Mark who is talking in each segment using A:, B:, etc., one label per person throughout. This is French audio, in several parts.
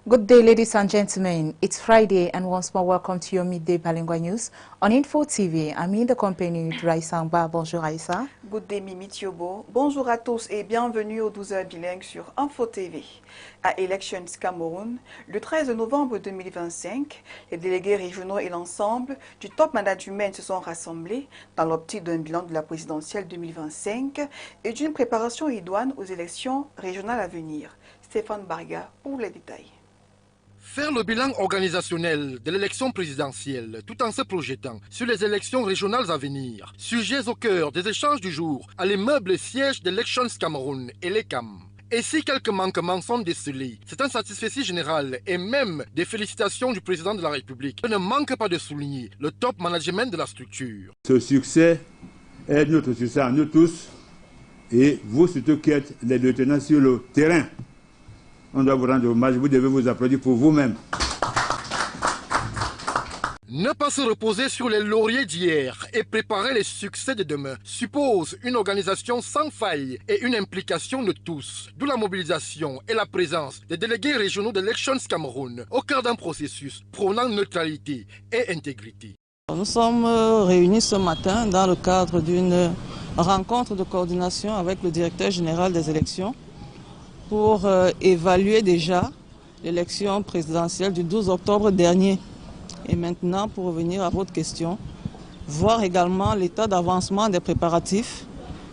A: Good day, ladies and gentlemen. It's Friday, and once more, welcome to your midday bilingual news on Info TV. I'm in the company with Raïssa Ngba. Bonjour, Raïssa.
B: Good day, Mimi Thiobo. Bonjour à tous et bienvenue aux 12h bilingues sur Info TV. À Elections Cameroun, le 13 novembre 2025, les délégués régionaux et l'ensemble du top management se sont rassemblés dans l'optique d'un bilan de la présidentielle 2025 et d'une préparation idoine aux élections régionales à venir. Stéphane Barga pour les détails.
C: Faire le bilan organisationnel de l'élection présidentielle tout en se projetant sur les élections régionales à venir. Sujets au cœur des échanges du jour à l'immeuble siège d'Elections Cameroun et l'ECAM. Et si quelques manquements sont décelés, c'est un satisfait général et même des félicitations du président de la République. Il ne manque pas de souligner le top management de la structure.
D: Ce succès est notre succès à nous tous et vous surtout qui êtes les lieutenants sur le terrain. On doit vous rendre hommage, vous devez vous applaudir pour vous-même.
C: Ne pas se reposer sur les lauriers d'hier et préparer les succès de demain suppose une organisation sans faille et une implication de tous, d'où la mobilisation et la présence des délégués régionaux d'Elections Cameroun au cœur d'un processus prônant neutralité et intégrité.
E: Nous sommes réunis ce matin dans le cadre d'une rencontre de coordination avec le directeur général des élections pour évaluer déjà l'élection présidentielle du 12 octobre dernier. Et maintenant, pour revenir à votre question, voir également l'état d'avancement des préparatifs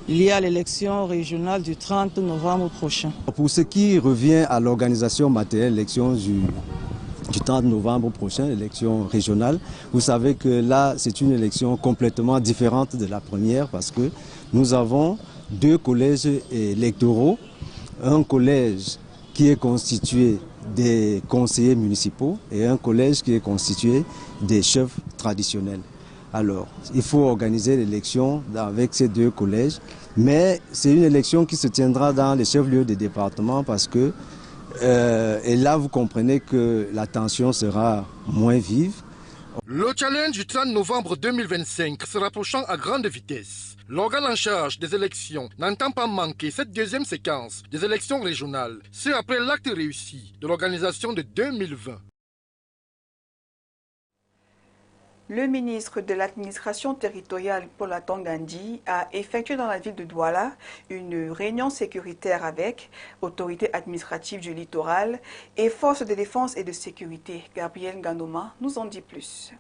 E: liés à l'élection régionale du 30 novembre prochain.
F: Pour ce qui revient à l'organisation matérielle de l'élection du 30 novembre prochain, l'élection régionale, vous savez que là, c'est une élection complètement différente de la première parce que nous avons deux collèges électoraux. Un collège qui est constitué des conseillers municipaux et un collège qui est constitué des chefs traditionnels. Alors, il faut organiser l'élection avec ces deux collèges, mais c'est une élection qui se tiendra dans les chefs-lieux des départements parce que, et là vous comprenez que la tension sera moins vive.
C: Le challenge du 30 novembre 2025 se rapprochant à grande vitesse. L'organe en charge des élections n'entend pas manquer cette deuxième séquence des élections régionales, c'est après l'acte réussi de l'organisation de 2020.
B: Le ministre de l'administration territoriale, Paul Atongandi, a effectué dans la ville de Douala une réunion sécuritaire avec autorités administratives du littoral et forces de défense et de sécurité. Gabriel Ganoma nous en dit plus.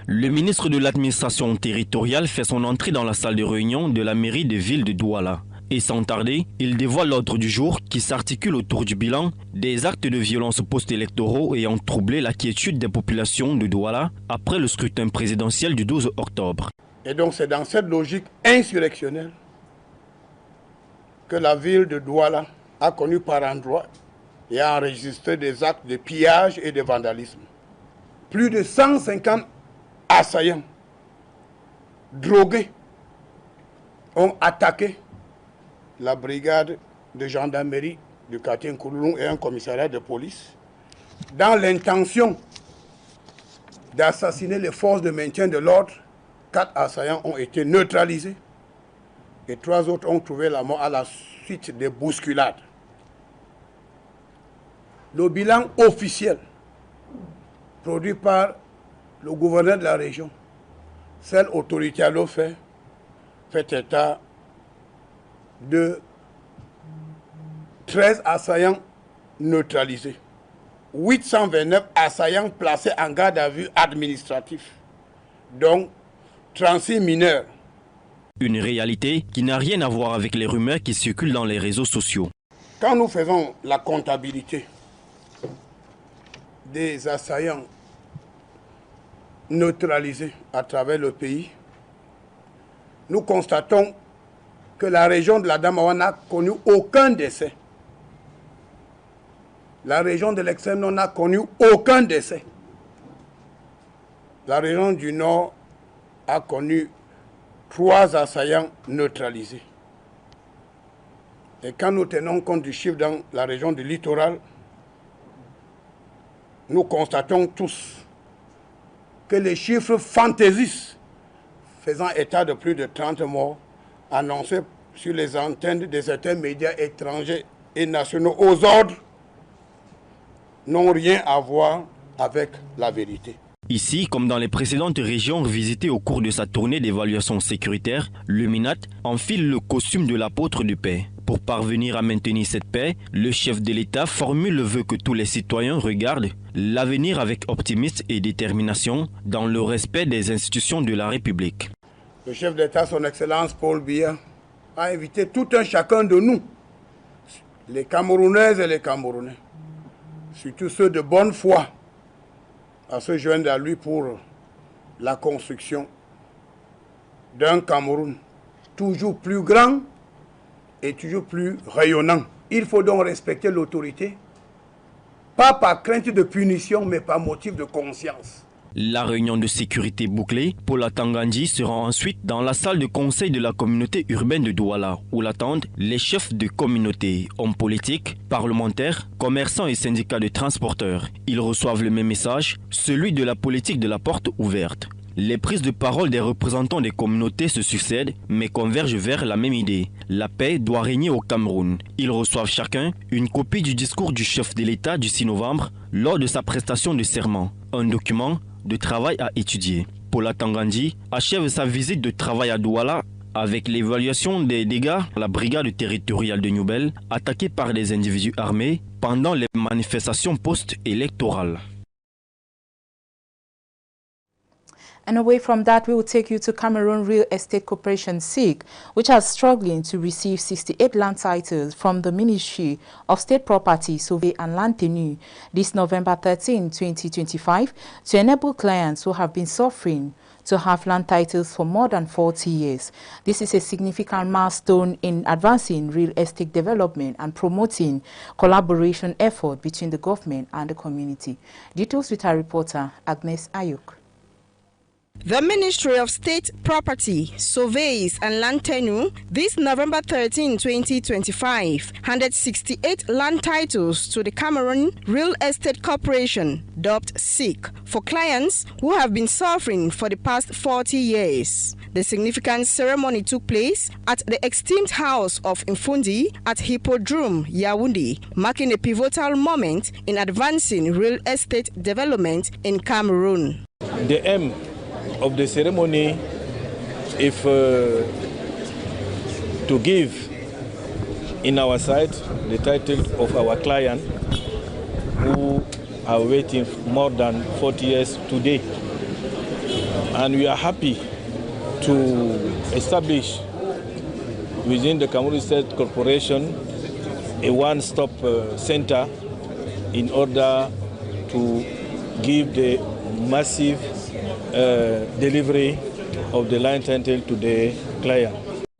G: Le ministre de l'administration territoriale fait son entrée dans la salle de réunion de la mairie de ville de Douala. Et sans tarder, il dévoile l'ordre du jour qui s'articule autour du bilan des actes de violence post-électoraux ayant troublé la quiétude des populations de Douala après le scrutin présidentiel du 12 octobre.
H: Et donc c'est dans cette logique insurrectionnelle que la ville de Douala a connu par endroits et a enregistré des actes de pillage et de vandalisme. Plus de 150 assaillants, drogués, ont attaqué la brigade de gendarmerie du quartier Nkouloulou et un commissariat de police dans l'intention d'assassiner les forces de maintien de l'ordre. 4 assaillants ont été neutralisés et 3 autres ont trouvé la mort à la suite des bousculades. Le bilan officiel produit par le gouverneur de la région, celle autorité à l'eau fait état de 13 assaillants neutralisés, 829 assaillants placés en garde à vue administratif, donc 36 mineurs.
G: Une réalité qui n'a rien à voir avec les rumeurs qui circulent dans les réseaux sociaux.
H: Quand nous faisons la comptabilité des assaillants neutralisés à travers le pays, nous constatons que la région de la Damawa n'a connu aucun décès. La région de l'extrême nord n'a connu aucun décès. La région du nord a connu 3 assaillants neutralisés. Et quand nous tenons compte du chiffre dans la région du littoral, nous constatons tous que les chiffres fantaisistes faisant état de plus de 30 morts annoncés sur les antennes de certains médias étrangers et nationaux aux ordres n'ont rien à voir avec la vérité.
G: Ici, comme dans les précédentes régions visitées au cours de sa tournée d'évaluation sécuritaire, le MINAT enfile le costume de l'apôtre de paix. Pour parvenir à maintenir cette paix, le chef de l'État formule le vœu que tous les citoyens regardent l'avenir avec optimisme et détermination dans le respect des institutions de la République.
H: Le chef d'État, son Excellence Paul Biya, a invité tout un chacun de nous, les Camerounaises et les Camerounais, surtout ceux de bonne foi, à se joindre à lui pour la construction d'un Cameroun toujours plus grand et toujours plus rayonnant. Il faut donc respecter l'autorité, pas par crainte de punition, mais par motif de conscience.
G: La réunion de sécurité bouclée, Paula Tangandji se rend ensuite dans la salle de conseil de la communauté urbaine de Douala, où l'attendent les chefs de communauté, hommes politiques, parlementaires, commerçants et syndicats de transporteurs. Ils reçoivent le même message, celui de la politique de la porte ouverte. Les prises de parole des représentants des communautés se succèdent, mais convergent vers la même idée. La paix doit régner au Cameroun. Ils reçoivent chacun une copie du discours du chef de l'État du 6 novembre lors de sa prestation de serment. Un document de travail à étudier. Paula Tangandji achève sa visite de travail à Douala avec l'évaluation des dégâts à la brigade territoriale de Nouvembre attaquée par des individus armés pendant les manifestations post-électorales.
A: And away from that, we will take you to Cameroon Real Estate Corporation SIC, which is struggling to receive 68 land titles from the Ministry of State Property, Survey and Land Tenure this November 13, 2025, to enable clients who have been suffering to have land titles for more than 40 years. This is a significant milestone in advancing real estate development and promoting collaboration effort between the government and the community. Details with our reporter, Agnes Ayuk.
I: The Ministry of State Property, Surveys and Land Tenure this November 13, 2025 handed 68 land titles to the Cameroon Real Estate Corporation, dubbed SIC, for clients who have been suffering for the past 40 years. The significant ceremony took place at the extinct house of Infundi at Hippodrome, Yaoundé, marking a pivotal moment in advancing real estate development in Cameroon.
J: The aim of the ceremony is to give in our side the title of our client who are waiting more than 40 years today. And we are happy to establish within the Cameroon State Corporation a one-stop center in order to give the massive delivery of the land title to the client.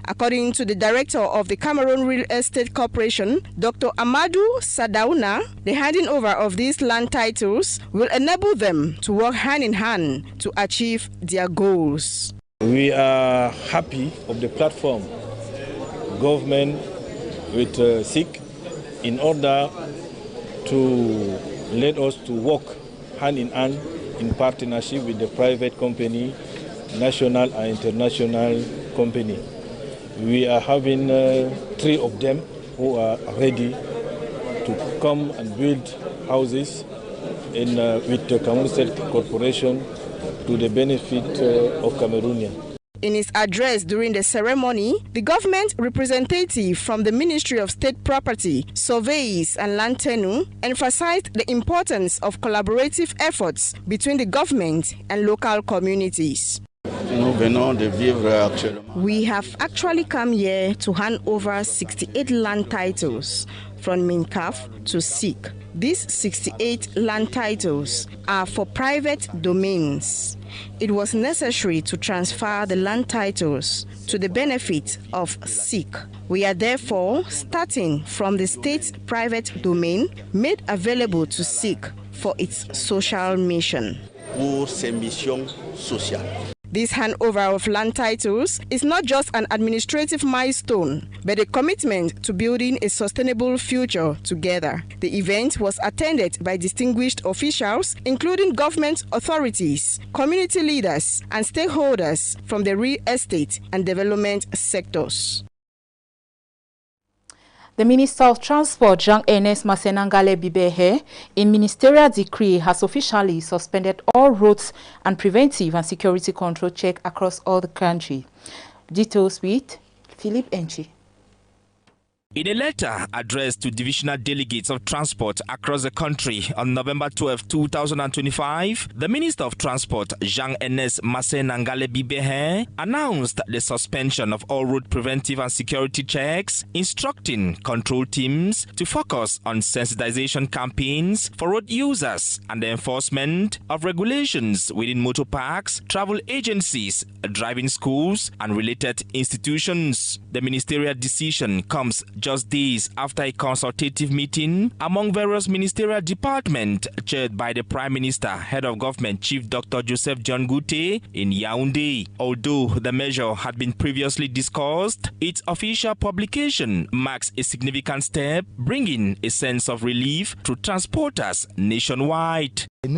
I: According to the director of the Cameroon Real Estate Corporation, Dr. Amadou Sadauna, the handing over of these land titles will enable them to work hand in hand to achieve their goals.
J: We are happy of the platform government with SIC in order to let us to work hand in hand in partnership with the private company, national and international company. We are having 3 of them who are ready to come and build houses with the Cameroon State Corporation to the benefit of Cameroonians.
I: In his address during the ceremony, the government representative from the Ministry of State Property, Surveys and Land Tenure emphasized the importance of collaborative efforts between the government and local communities. We have actually come here to hand over 68 land titles from MINCAF to SIC. These 68 land titles are for private domains. It was necessary to transfer the land titles to the benefit of SIC. We are therefore starting from the state's private domain made available to SIC for its social mission. This handover of land titles is not just an administrative milestone, but a commitment to building a sustainable future together. The event was attended by distinguished officials, including government authorities, community leaders, and stakeholders from the real estate and development sectors.
A: The Minister of Transport, Jean-Ernest Massenangale Bibehe, in ministerial decree has officially suspended all roads and preventive and security control checks across all the country. Details with Philip Enchi.
K: In a letter addressed to divisional delegates of transport across the country on November 12, 2025, the Minister of Transport, Jean-Ernest Massenangale Bibehe, announced the suspension of all road preventive and security checks, instructing control teams to focus on sensitization campaigns for road users and the enforcement of regulations within motor parks, travel agencies, driving schools, and related institutions. The ministerial decision comes just days after a consultative meeting among various ministerial departments chaired by the Prime Minister, Head of Government Chief Dr. Joseph John Gute in Yaoundé. Although the measure had been previously discussed, its official publication marks a significant step, bringing a sense of relief to transporters nationwide.
C: We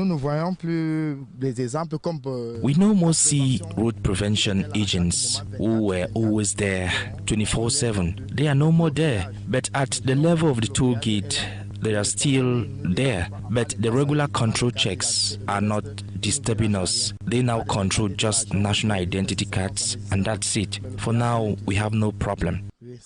C: no
K: more see road prevention agents who were always there 24/7. They are no more there, but at the level of the toll gate, they are still there. But the regular control checks are not disturbing us. They now control just national identity cards, and that's it. For now, we have no problem. It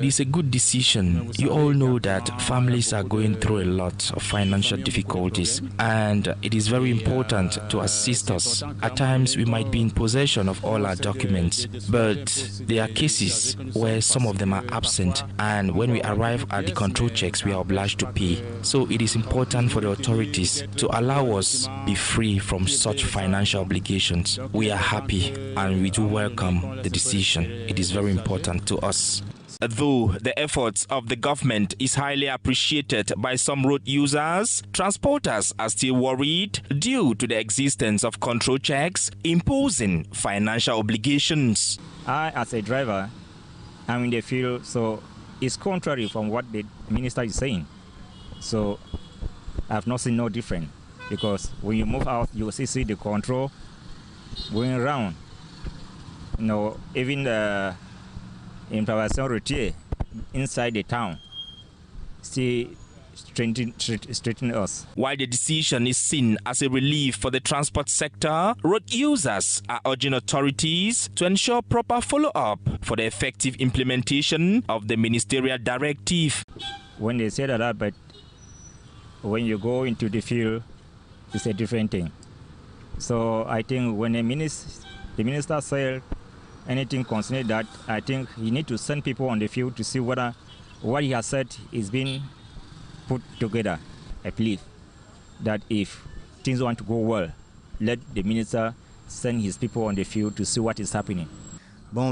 K: is a good decision. You all know that families are going through a lot of financial difficulties, and it is very important to assist us. At times we might be in possession of all our documents, but there are cases where some of them are absent, and when we arrive at the control checks we are obliged to pay. So it is important for the authorities to allow us be free from such financial obligations. We are happy and we do welcome the decision. It is very important to us. Though the efforts of the government is highly appreciated by some road users, transporters are still worried due to the existence of control checks imposing financial obligations.
L: I, as a driver, I'm in the field, so it's contrary from what the minister is saying. So I've not seen no different, because when you move out, you will see the control going around. You know, even the intervention routier inside the town still straighten us.
K: While the decision is seen as a relief for the transport sector, road users are urging authorities to ensure proper follow-up for the effective implementation of the ministerial directive.
L: When they say that, but when you go into the field, it's a different thing. So I think when the minister said anything concerning that, I think he need to send people on the field to see whether what he has said is being put together. I believe that if things want to go well, let the minister send his people on the field to see what is happening.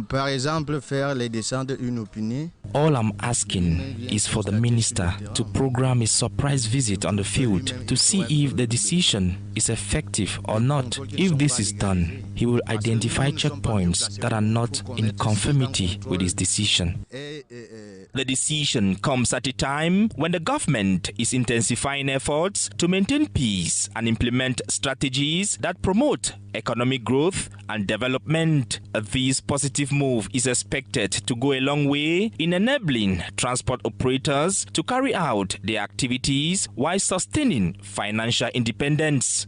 M: Par exemple, faire les descentes inopinés.
K: All I'm asking is for the minister to program a surprise visit on the field to see if the decision is effective or not. If this is done, he will identify checkpoints that are not in conformity with his decision. The decision comes at a time when the government is intensifying efforts to maintain peace and implement strategies that promote economic growth and development. This positive move is expected to go a long way in enabling transport operators to carry out their activities while sustaining financial independence.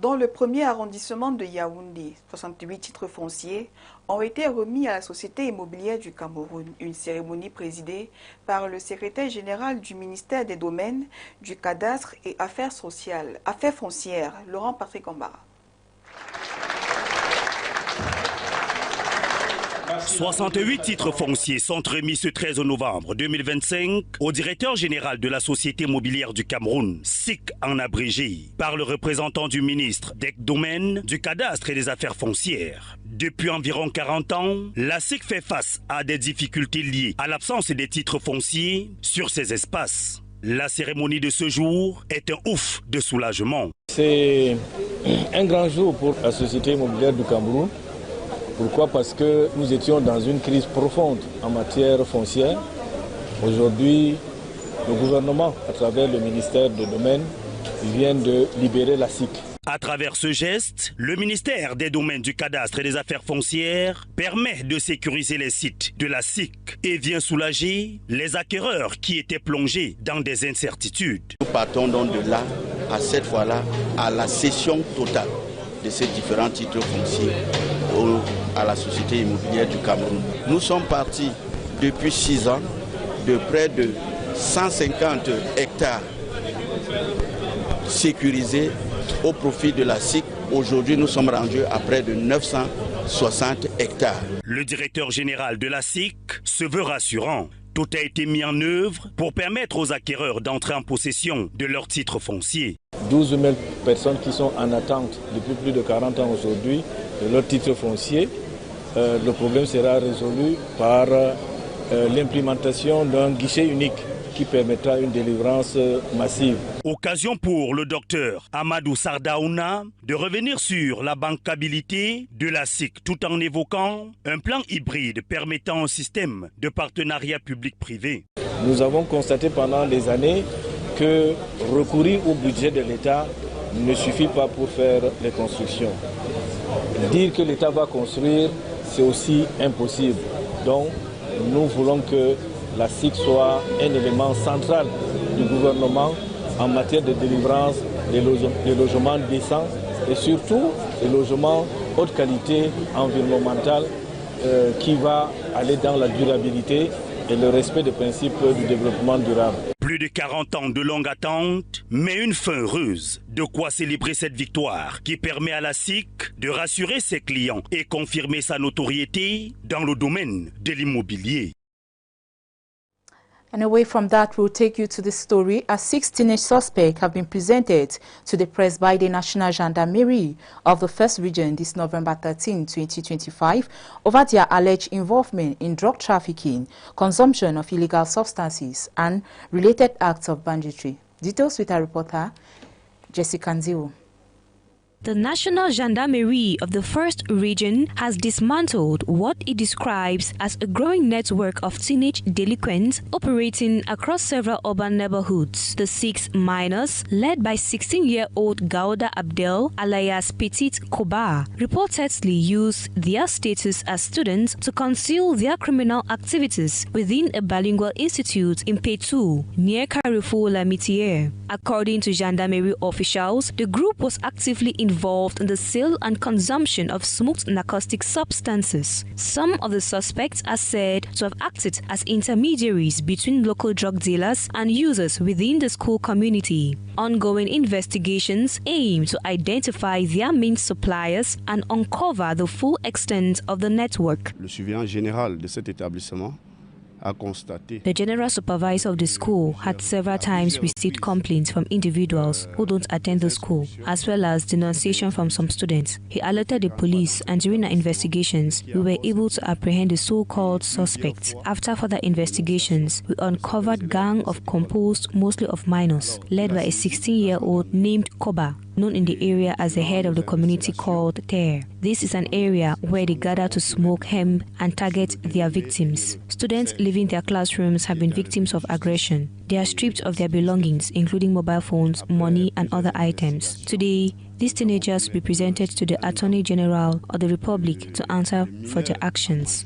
B: Dans le premier arrondissement de Yaoundé, 68 titres fonciers ont été remis à la Société immobilière du Cameroun. Une cérémonie présidée par le secrétaire général du ministère des Domaines, du Cadastre et Affaires foncières, Laurent Patrick Ambara.
N: 68 titres fonciers sont remis ce 13 novembre 2025 au directeur général de la Société immobilière du Cameroun, SIC en abrégé, par le représentant du ministre des Domaines, du Cadastre et des Affaires foncières. Depuis environ 40 ans, la SIC fait face à des difficultés liées à l'absence des titres fonciers sur ces espaces. La cérémonie de ce jour est un ouf de soulagement.
J: C'est un grand jour pour la Société immobilière du Cameroun. Pourquoi? Parce que nous étions dans une crise profonde en matière foncière. Aujourd'hui, le gouvernement, à travers le ministère des Domaines, vient de libérer la SIC.
N: À travers ce geste, le ministère des Domaines du Cadastre et des Affaires foncières permet de sécuriser les sites de la SIC et vient soulager les acquéreurs qui étaient plongés dans des incertitudes.
O: Nous partons donc de là, à cette fois-là, à la cession totale de ces différents titres fonciers à la Société immobilière du Cameroun. Nous sommes partis depuis 6 ans de près de 150 hectares sécurisés au profit de la SIC. Aujourd'hui, nous sommes rendus à près de 960 hectares.
N: Le directeur général de la SIC se veut rassurant. Tout a été mis en œuvre pour permettre aux acquéreurs d'entrer en possession de leurs titres fonciers.
J: 12 000 personnes qui sont en attente depuis plus de 40 ans aujourd'hui de leurs titres fonciers. Le problème sera résolu par l'implémentation d'un guichet unique qui permettra une délivrance massive.
N: Occasion pour le docteur Amadou Sardaouna de revenir sur la bancabilité de la SIC tout en évoquant un plan hybride permettant un système de partenariat public-privé.
J: Nous avons constaté pendant des années que recourir au budget de l'État ne suffit pas pour faire les constructions. Dire que l'État va construire, c'est aussi impossible. Donc, nous voulons que la SIC soit un élément central du gouvernement en matière de délivrance des logements décents et surtout des logements haute qualité environnementale qui va aller dans la durabilité et le respect des principes du développement durable.
N: Plus de 40 ans de longue attente, mais une fin heureuse. De quoi célébrer cette victoire qui permet à la SIC de rassurer ses clients et confirmer sa notoriété dans le domaine de l'immobilier.
A: And away from that, we'll take you to the story as 6 teenage suspects have been presented to the press by the National Gendarmerie of the 1st Region this November 13, 2025, over their alleged involvement in drug trafficking, consumption of illegal substances, and related acts of banditry. Details with our reporter, Jessica Nziwo.
P: The National Gendarmerie of the 1st Region has dismantled what it describes as a growing network of teenage delinquents operating across several urban neighborhoods. The 6 minors, led by 16-year-old Gauda Abdel alias Petit Koba, reportedly used their status as students to conceal their criminal activities within a bilingual institute in Petou, near Carrefour La Mitière. According to gendarmerie officials, the group was actively involved in the sale and consumption of smoked narcotic substances. Some of the suspects are said to have acted as intermediaries between local drug dealers and users within the school community. Ongoing investigations aim to identify their main suppliers and uncover the full extent of the network.
Q: Le surveillant général de cet établissement a constaté.
P: The general supervisor of the school had several times received complaints from individuals who don't attend the school, as well as denunciation from some students. He alerted the police, and during our investigations, we were able to apprehend the so-called suspects. After further investigations, we uncovered gang of composed mostly of minors, led by a 16-year-old named Koba, known in the area as the head of the community called Ter. This is an area where they gather to smoke hemp and target their victims. Students leaving their classrooms have been victims of aggression. They are stripped of their belongings, including mobile phones, money, and other items. Today, these teenagers will be presented to the Attorney General of the Republic to answer for their actions.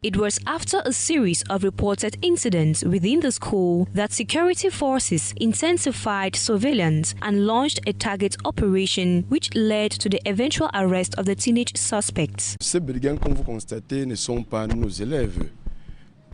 P: It was after a series of reported incidents within the school that security forces intensified surveillance and launched a target operation which led to the eventual arrest of the teenage suspects.
Q: Ces brigands, comme vous constatez, ne sont pas nos élèves.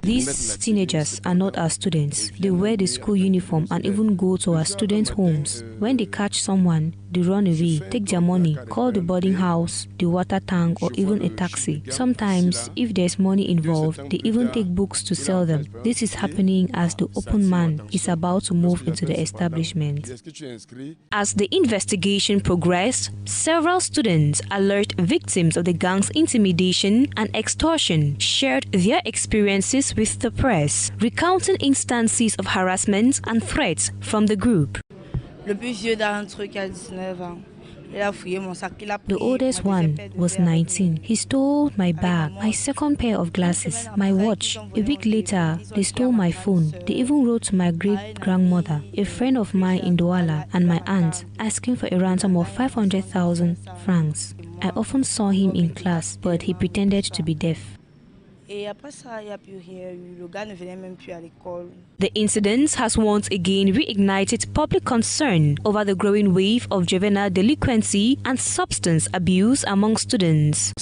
P: These teenagers are not our students. They wear the school uniform and even go to our students' homes. When they catch someone, they run away, take their money, call the boarding house, the water tank, or even a taxi. Sometimes, if there's money involved, they even take books to sell them. This is happening as the open man is about to move into the establishment. As the investigation progressed, several students, alert victims of the gang's intimidation and extortion, shared their experiences with the press, recounting instances of harassment and threats from the group.
R: Le plus vieux d'entre eux qui a 19 ans.
P: The oldest one was 19. He stole my bag, my second pair of glasses, my watch. A week later, they stole my phone. They even wrote to my great-grandmother, a friend of mine in Douala, and my aunt, asking for a ransom of 500,000 francs. I often saw him in class, but he pretended to be deaf. The incident has once again reignited public concern over the growing wave of juvenile delinquency and substance abuse among students.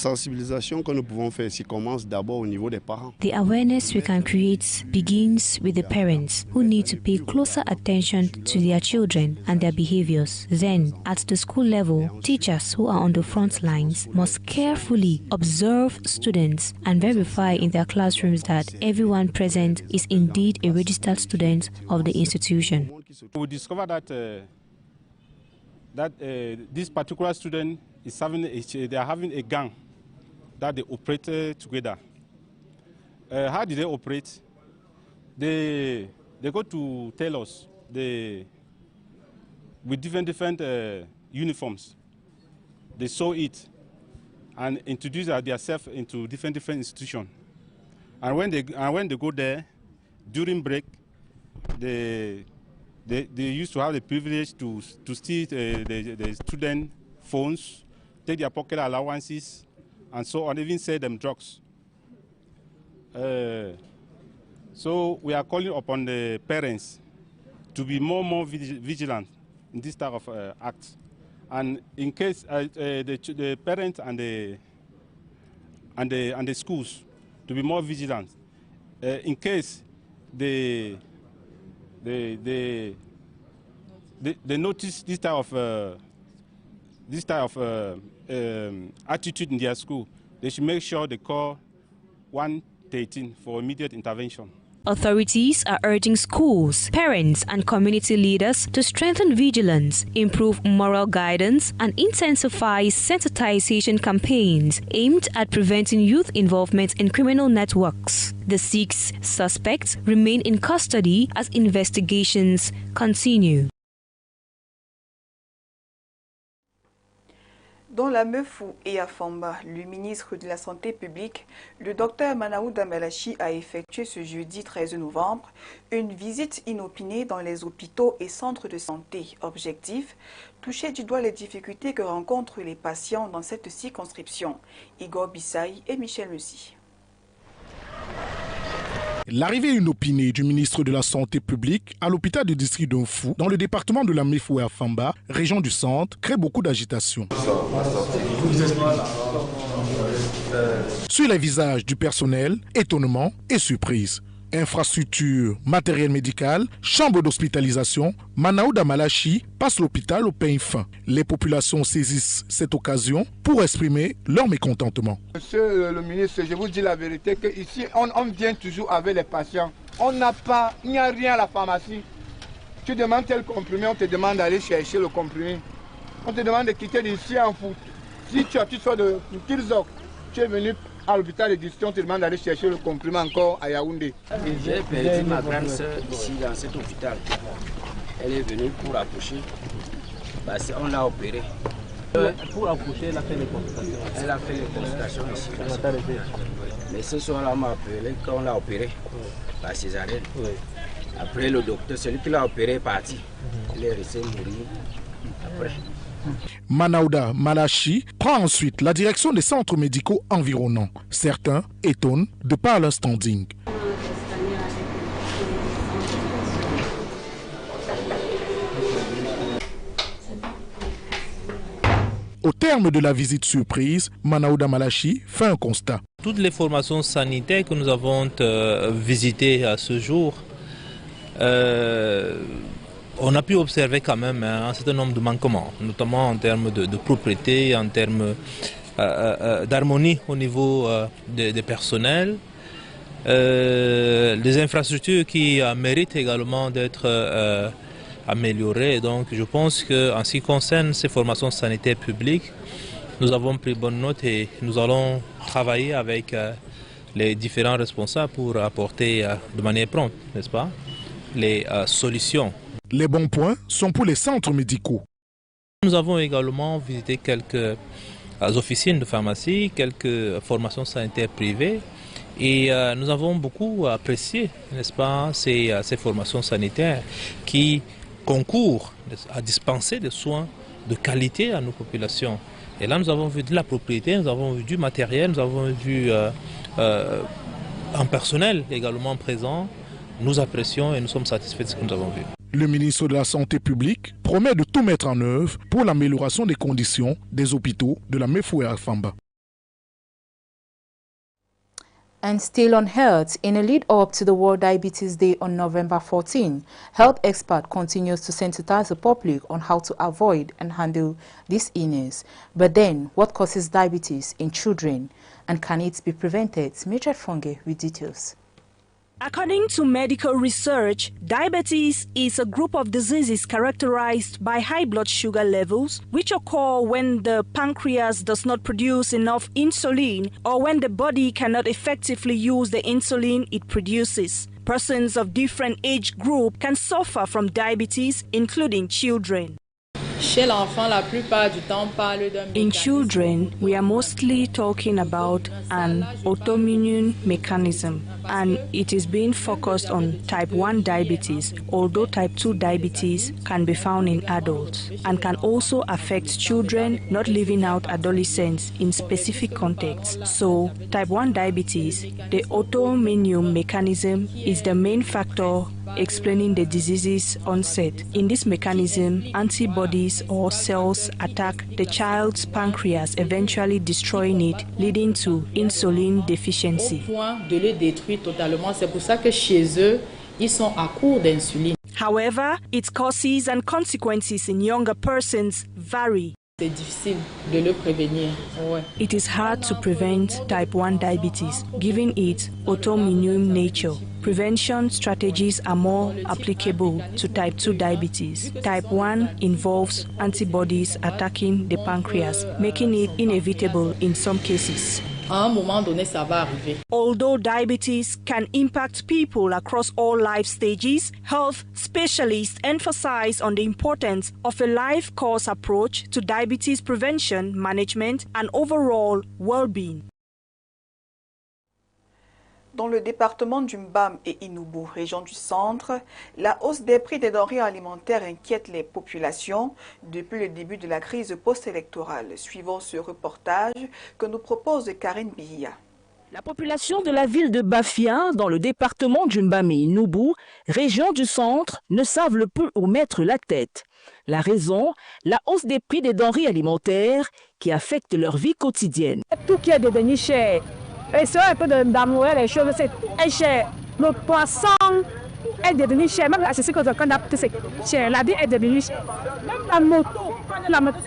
P: The awareness we can create begins with the parents, who need to pay closer attention to their children and their behaviors. Then, at the school level, teachers who are on the front lines must carefully observe students and verify in their classrooms that everyone present is indeed a registered student of the institution.
R: We discovered that this particular student is they are having a gang that they operate together. How do they operate? They go to tell us with different uniforms. They sew it and introduce themselves into different institutions. And when they go there, during break, they used to have the privilege to steal the student phones, take their pocket allowances, and so on, even sell them drugs. So we are calling upon the parents to be more vigilant in this type of acts. And in case the parents and the schools to be more vigilant, in case they notice this type of attitude in their school, they should make sure they call 113 for immediate intervention.
P: Authorities are urging schools, parents and community leaders to strengthen vigilance, improve moral guidance and intensify sensitization campaigns aimed at preventing youth involvement in criminal networks. The 6 suspects remain in custody as investigations continue.
B: Dans la Meufou et à Famba, le ministre de la Santé publique, le docteur Manaouda Malachi, a effectué ce jeudi 13 novembre une visite inopinée dans les hôpitaux et centres de santé. Objectif, toucher du doigt les difficultés que rencontrent les patients dans cette circonscription. Igor Bissaï et Michel Messi.
C: L'arrivée inopinée du ministre de la Santé publique à l'hôpital du district d'Onfou, dans le département de la Mefou et Afamba, région du centre, crée beaucoup d'agitation. Sur les visages du personnel, étonnement et surprise. Infrastructure, matériel médical, chambre d'hospitalisation, Manaouda Malachi passe l'hôpital au peigne fin. Les populations saisissent cette occasion pour exprimer leur mécontentement.
H: Monsieur le ministre, je vous dis la vérité qu'ici, on vient toujours avec les patients. Il n'y a rien à la pharmacie. Tu demandes tel comprimé, on te demande d'aller chercher le comprimé. On te demande de quitter d'ici en foot. Si tu sors de Kirzok, tu es venu à l'hôpital de district, on te demande d'aller chercher le comprimé encore à Yaoundé.
S: J'ai perdu ma grande soeur ici dans cet hôpital. Elle est venue pour accoucher. On l'a opérée.
T: Pour accoucher, elle a fait les consultations.
S: Elle a fait les consultations ici. Mais ce soir-là, on m'a appelé quand on l'a opérée par césarienne. Après, le docteur, celui qui l'a opéré est parti. Il est resté mourir après.
C: Manaouda Malachi prend ensuite la direction des centres médicaux environnants. Certains étonnent de par leur standing. Au terme de la visite surprise, Manaouda Malachi fait un constat.
T: Toutes les formations sanitaires que nous avons visitées à ce jour, on a pu observer quand même un certain nombre de manquements, notamment en termes de propreté, en termes d'harmonie au niveau des personnels, des infrastructures qui méritent également d'être améliorées. Donc je pense qu'en ce qui concerne ces formations sanitaires publiques, nous avons pris bonne note et nous allons travailler avec les différents responsables pour apporter de manière prompte, n'est-ce pas, les solutions.
C: Les bons points sont pour les centres médicaux.
T: Nous avons également visité quelques officines de pharmacie, quelques formations sanitaires privées et nous avons beaucoup apprécié, n'est-ce pas, ces formations sanitaires qui concourent à dispenser des soins de qualité à nos populations. Et là, nous avons vu de la propriété, nous avons vu du matériel, nous avons vu un personnel également présent. Nous apprécions et nous sommes satisfaits de ce que nous avons vu.
C: Le ministre de la Santé publique promet de tout mettre en œuvre pour l'amélioration des conditions des hôpitaux de la Mefoué à Famba.
A: And still on health, in a lead-up to the World Diabetes Day on November 14, health expert continues to sensitize the public on how to avoid and handle this illness. But then, what causes diabetes in children, and can it be prevented? Mildred Fonge with details.
I: According to medical research, diabetes is a group of diseases characterized by high blood sugar levels, which occur when the pancreas does not produce enough insulin or when the body cannot effectively use the insulin it produces. Persons of different age group can suffer from diabetes, including children. In children, we are mostly talking about an autoimmune mechanism, and it is being focused on type 1 diabetes, although type 2 diabetes can be found in adults and can also affect children, not leaving out adolescents in specific contexts. So, type 1 diabetes, the autoimmune mechanism, is the main factor explaining the disease's onset. In this mechanism, antibodies or cells attack the child's pancreas, eventually destroying it, leading to insulin deficiency. However, its causes and consequences in younger persons vary. It is hard to prevent type 1 diabetes, given its autoimmune nature. Prevention strategies are more applicable to type 2 diabetes. Type 1 involves antibodies attacking the pancreas, making it inevitable in some cases. Although diabetes can impact people across all life stages, health specialists emphasize on the importance of a life course approach to diabetes prevention, management, and overall well-being.
B: Dans le département du Mbam et Inubu, région du centre, la hausse des prix des denrées alimentaires inquiète les populations depuis le début de la crise post-électorale. Suivons ce reportage que nous propose Karine Bihia.
U: La population de la ville de Bafia, dans le département du Mbam et Inubu, région du centre, ne savent le plus où mettre la tête. La raison, la hausse des prix des denrées alimentaires qui affectent leur vie quotidienne.
V: Tout qui est devenu cher. Et c'est un peu d'amour, les choses, c'est cher. Le poisson est devenu cher. Même c'est ce qu'on a c'est cher. La vie est devenue chère. Même la moto,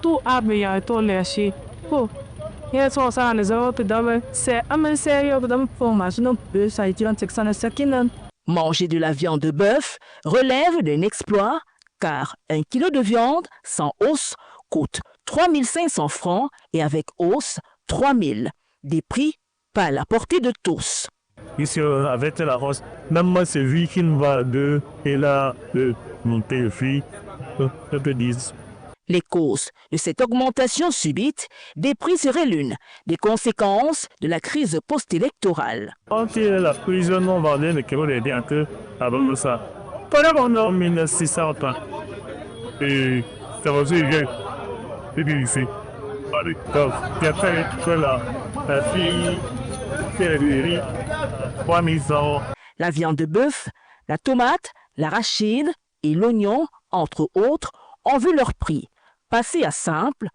V: tout a bien été léché.
U: Manger de la viande de bœuf relève d'un exploit, car 1 kilo de viande sans os coûte 3 500 francs et avec os, 3 000. Des prix pas à la portée de tous.
W: Ici, avec la hausse, même moi, c'est lui qui va de et là, de monter le prix, je te dis.
U: Les causes de cette augmentation subite des prix seraient l'une des conséquences de la crise post-électorale.
W: Quand la prison non vendée, le Québec est un peu avant ça. Pendant en 1600 et ça va se faire. Et puis ici. Allez, donc, il y a fait là. La fille, c'est le riz, 3100.
U: La viande de bœuf, la tomate, l'arachide et l'oignon, entre autres, ont vu leur prix passer à simple